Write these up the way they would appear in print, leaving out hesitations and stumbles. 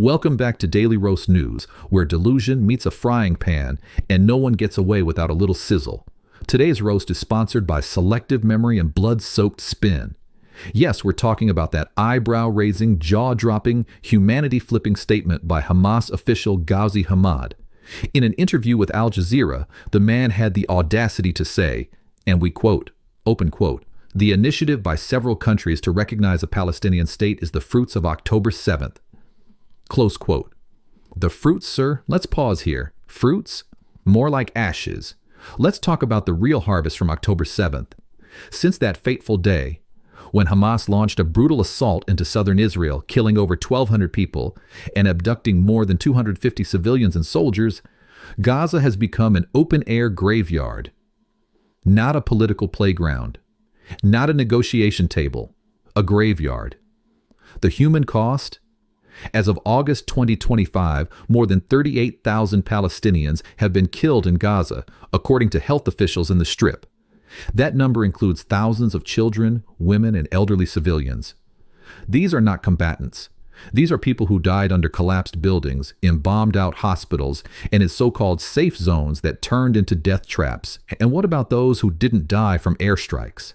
Welcome back to Daily Roast News, where delusion meets a frying pan and no one gets away without a little sizzle. Today's roast is sponsored by selective memory and blood-soaked spin. Yes, we're talking about that eyebrow-raising, jaw-dropping, humanity-flipping statement by Hamas official Ghazi Hamad. In an interview with Al Jazeera, the man had the audacity to say, and we quote, open quote, "The initiative by several countries to recognize a Palestinian state is the fruits of October 7th. Close quote. The fruits, sir? Let's pause here. Fruits? More like ashes. Let's talk about the real harvest from October 7th. Since that fateful day, when Hamas launched a brutal assault into southern Israel, killing over 1,200 people and abducting more than 250 civilians and soldiers, Gaza has become an open-air graveyard. Not a political playground. Not a negotiation table. A graveyard. The human cost? As of August 2025, more than 38,000 Palestinians have been killed in Gaza, according to health officials in the Strip. That number includes thousands of children, women, and elderly civilians. These are not combatants. These are people who died under collapsed buildings, in bombed-out hospitals, and in so-called safe zones that turned into death traps. And what about those who didn't die from airstrikes?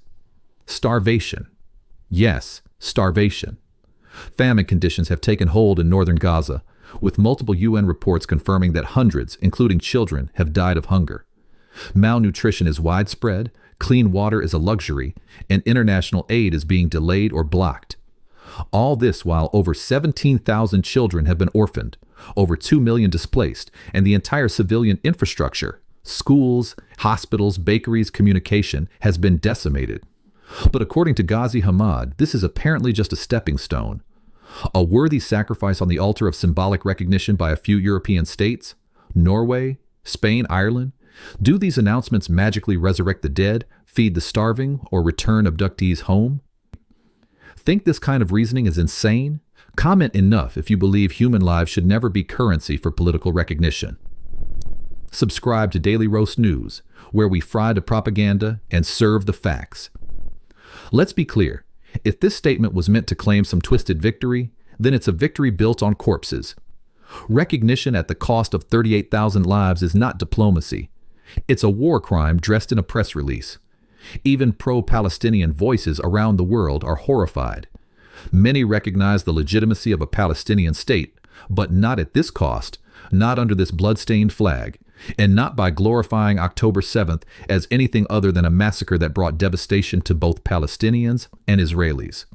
Starvation. Yes, starvation. Famine conditions have taken hold in northern Gaza, with multiple UN reports confirming that hundreds, including children, have died of hunger. Malnutrition is widespread, clean water is a luxury, and international aid is being delayed or blocked. All this while over 17,000 children have been orphaned, over 2 million displaced, and the entire civilian infrastructure, schools, hospitals, bakeries, communication, has been decimated. But according to Ghazi Hamad, this is apparently just a stepping stone. A worthy sacrifice on the altar of symbolic recognition by a few European states? Norway? Spain? Ireland? Do these announcements magically resurrect the dead, feed the starving, or return abductees home? Think this kind of reasoning is insane? Comment enough if you believe human lives should never be currency for political recognition. Subscribe to Daily Roast News, where we fry the propaganda and serve the facts. Let's be clear. If this statement was meant to claim some twisted victory, then it's a victory built on corpses. Recognition at the cost of 38,000 lives is not diplomacy. It's a war crime dressed in a press release. Even pro-Palestinian voices around the world are horrified. Many recognize the legitimacy of a Palestinian state, but not at this cost, not under this blood-stained flag, and not by glorifying October 7th as anything other than a massacre that brought devastation to both Palestinians and Israelis.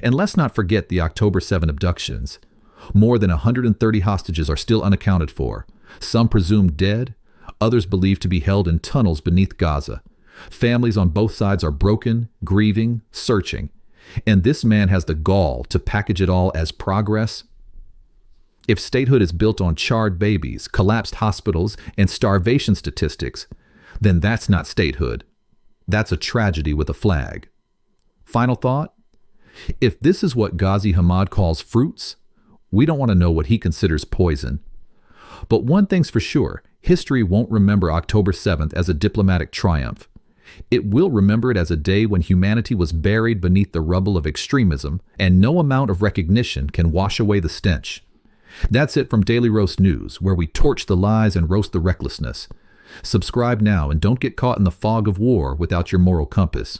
And let's not forget the October 7 abductions. More than 130 hostages are still unaccounted for, some presumed dead, others believed to be held in tunnels beneath Gaza. Families on both sides are broken, grieving, searching. And this man has the gall to package it all as progress. If statehood is built on charred babies, collapsed hospitals, and starvation statistics, then that's not statehood. That's a tragedy with a flag. Final thought? If this is what Ghazi Hamad calls fruits, we don't want to know what he considers poison. But one thing's for sure, history won't remember October 7th as a diplomatic triumph. It will remember it as a day when humanity was buried beneath the rubble of extremism, and no amount of recognition can wash away the stench. That's it from Daily Roast News, where we torch the lies and roast the recklessness. Subscribe now and don't get caught in the fog of war without your moral compass.